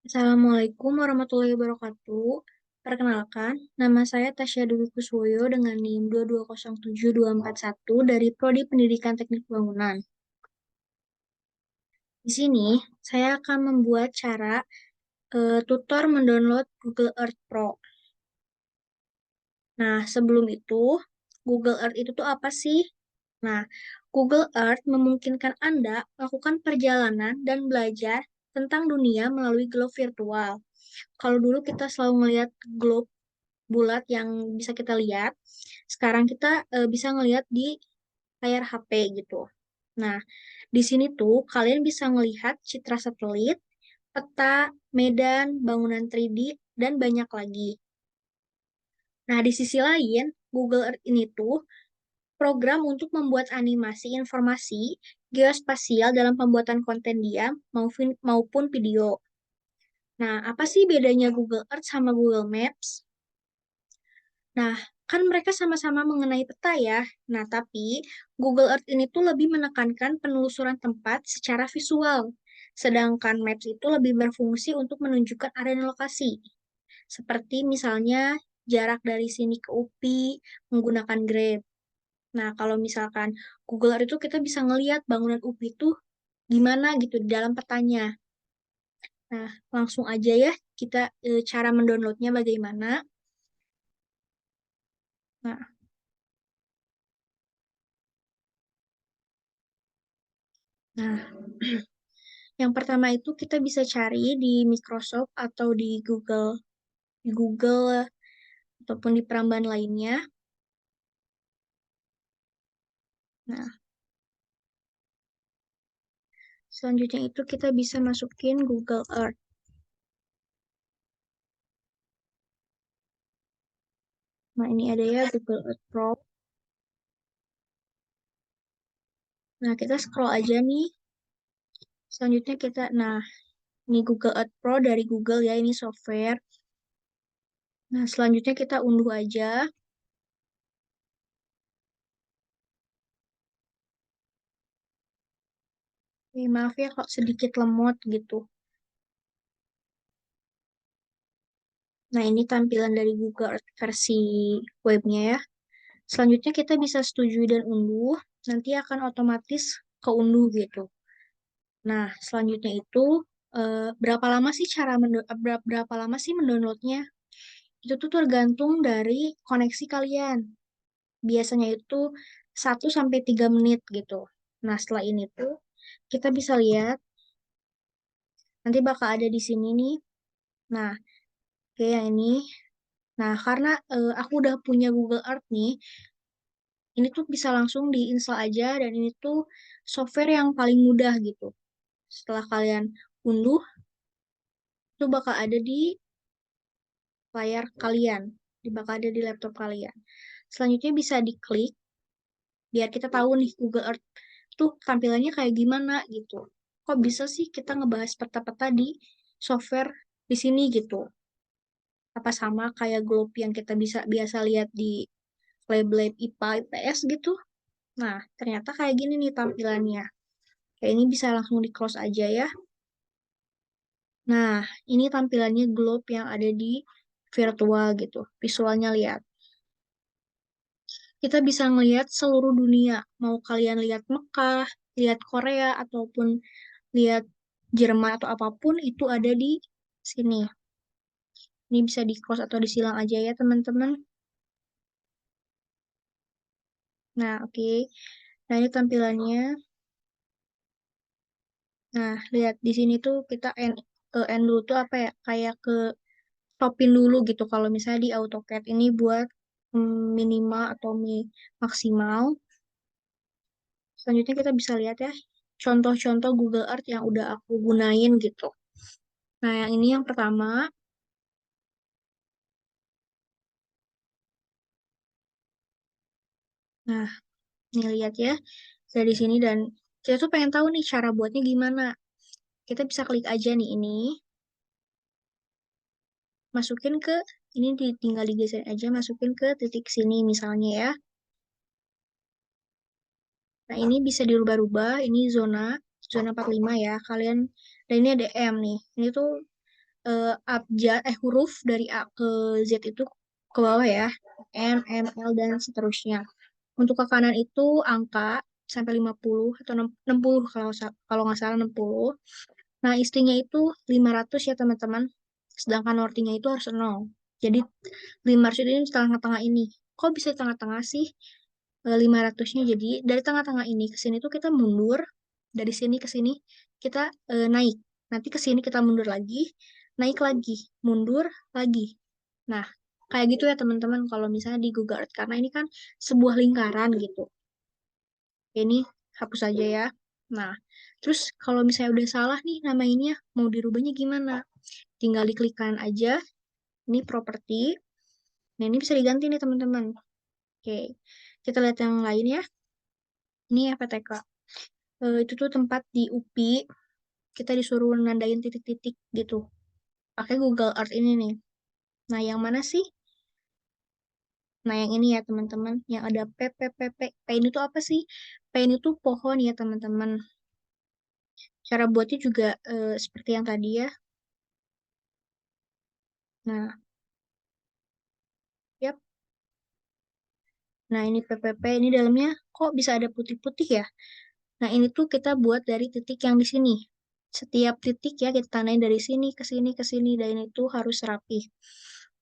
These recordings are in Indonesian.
Assalamualaikum warahmatullahi wabarakatuh. Perkenalkan, nama saya Tasya Dewi Kuswoyo dengan NIM 2207241 dari Prodi Pendidikan Teknik Bangunan. Di sini, saya akan membuat cara tutor mendownload Google Earth Pro. Nah, sebelum itu, Google Earth itu tuh apa sih? Nah, Google Earth memungkinkan Anda melakukan perjalanan dan belajar tentang dunia melalui globe virtual. Kalau dulu kita selalu melihat globe bulat yang bisa kita lihat. Sekarang kita bisa ngelihat di layar HP gitu. Nah, di sini tuh kalian bisa melihat citra satelit, peta, medan, bangunan 3D, dan banyak lagi. Nah, di sisi lain, Google Earth ini tuh program untuk membuat animasi informasi geospasial dalam pembuatan konten diam maupun video. Nah, apa sih bedanya Google Earth sama Google Maps? Nah, kan mereka sama-sama mengenai peta ya. Nah, tapi Google Earth ini tuh lebih menekankan penelusuran tempat secara visual. Sedangkan Maps itu lebih berfungsi untuk menunjukkan area dan lokasi. Seperti misalnya jarak dari sini ke UPI menggunakan Grab. Nah, kalau misalkan Google Earth itu kita bisa ngelihat bangunan UPI itu gimana gitu di dalam petanya. Nah, langsung aja ya kita cara mendownloadnya bagaimana. Nah, nah, yang pertama itu kita bisa cari di Microsoft atau di Google ataupun di perambahan lainnya. Nah, selanjutnya itu kita bisa masukin Google Earth. Nah, ini ada ya Google Earth Pro. Nah, kita scroll aja nih. Selanjutnya nah, ini Google Earth Pro dari Google ya, ini software. Nah, selanjutnya kita unduh aja. Maaf ya kok sedikit lemot gitu. Nah, ini tampilan dari Google Earth versi webnya ya. Selanjutnya kita bisa setujui dan unduh, nanti akan otomatis keunduh gitu. Nah, selanjutnya itu berapa lama sih mendownloadnya? Itu tuh tergantung dari koneksi kalian. Biasanya itu 1 sampai 3 menit gitu. Nah, setelah ini tuh kita bisa lihat nanti bakal ada di sini nih. Nah, oke yang ini. Nah, karena aku udah punya Google Earth nih, ini tuh bisa langsung diinstal aja dan ini tuh software yang paling mudah gitu. Setelah kalian unduh, itu bakal ada di layar kalian, bakal ada di laptop kalian. Selanjutnya bisa diklik biar kita tahu nih Google Earth tuh tampilannya kayak gimana gitu. Kok bisa sih kita ngebahas peta-peta di software di sini gitu? Apa sama kayak globe yang kita bisa biasa lihat di lab-lab IPA, IPS gitu? Nah, ternyata kayak gini nih tampilannya. Kayak ini bisa langsung di close aja ya. Nah, ini tampilannya globe yang ada di virtual gitu. Visualnya lihat. Kita bisa ngelihat seluruh dunia. Mau kalian lihat Mekah, lihat Korea, ataupun lihat Jerman atau apapun, itu ada di sini. Ini bisa di close atau disilang aja ya, teman-teman. Nah, oke. Nah, ini tampilannya. Nah, lihat di sini tuh kita end dulu tuh apa ya? Kayak ke stopin dulu gitu. Kalau misalnya di AutoCAD ini buat minimal atau maksimal. Selanjutnya kita bisa lihat ya contoh-contoh Google Earth yang udah aku gunain gitu. Nah, yang ini yang pertama. Nah, ini lihat ya dari sini dan kita tuh pengen tahu nih cara buatnya gimana. Kita bisa klik aja nih ini, masukin ke ini tinggal digeser aja masukin ke titik sini misalnya ya. Nah, ini bisa dirubah-rubah, ini zona zona 45 ya. Kalian dan ini ada M nih. Ini tuh huruf dari A ke Z itu ke bawah ya. M, M, L, dan seterusnya. Untuk ke kanan itu angka sampai 50 atau 60 kalau nggak salah 60. Nah, istrinya itu 500 ya teman-teman. Sedangkan wortingnya itu harus 0. Jadi 500 ini di tengah-tengah ini. Kok bisa di tengah-tengah sih? 500-nya jadi dari tengah-tengah ini ke sini tuh kita mundur. Dari sini ke sini kita naik. Nanti ke sini kita mundur lagi, naik lagi, mundur lagi. Nah, kayak gitu ya teman-teman kalau misalnya di Google Earth karena ini kan sebuah lingkaran gitu. Ini hapus aja ya. Nah, terus kalau misalnya udah salah nih nama ininya, mau dirubahnya gimana? Tinggal diklik kanan aja, ini properti. Nah, ini bisa diganti nih teman-teman. Oke, kita lihat yang lain ya. Ini FPTK. Itu tuh tempat di UPI, kita disuruh nandain titik-titik gitu. Pakai Google Earth ini nih. Nah, yang mana sih? Nah, yang ini ya teman-teman, yang ada P, P, P, P. P ini tuh apa sih? P ini tuh pohon ya teman-teman. Cara buatnya juga seperti yang tadi ya. Nah, yap. Nah, ini PPP, ini dalamnya kok bisa ada putih-putih ya? Nah, ini tuh kita buat dari titik yang di sini. Setiap titik ya kita tandain dari sini ke sini ke sini, dan itu harus rapi.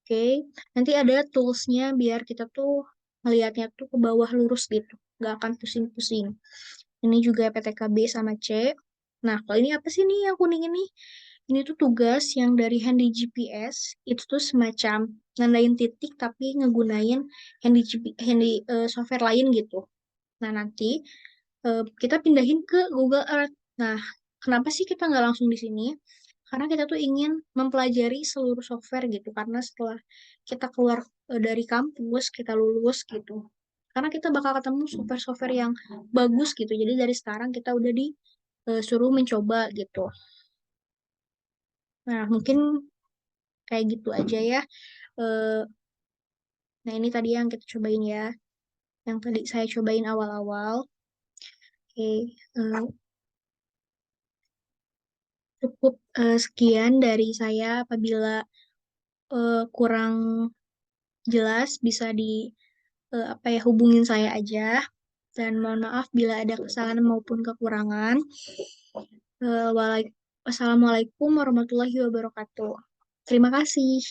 Oke, nanti ada toolsnya biar kita tuh melihatnya tuh ke bawah lurus gitu. Nggak akan pusing-pusing. Ini juga PTKB sama C. Nah, kalau ini apa sih nih yang kuning ini? Ini tuh tugas yang dari handy GPS. Itu tuh semacam nandain titik tapi ngegunain software lain gitu. Nah, nanti kita pindahin ke Google Earth. Nah, kenapa sih kita nggak langsung di sini? Karena kita tuh ingin mempelajari seluruh software gitu. Karena setelah kita keluar dari kampus, kita lulus gitu. Karena kita bakal ketemu software-software yang bagus gitu. Jadi dari sekarang kita udah disuruh mencoba gitu. Nah, mungkin kayak gitu aja ya. Eh, nah, ini tadi yang kita cobain ya. Yang tadi saya cobain awal-awal. Oke, cukup sekian dari saya. Apabila kurang jelas, bisa di apa ya hubungin saya aja. Dan mohon maaf bila ada kesalahan maupun kekurangan. Wassalamualaikum warahmatullahi wabarakatuh. Terima kasih.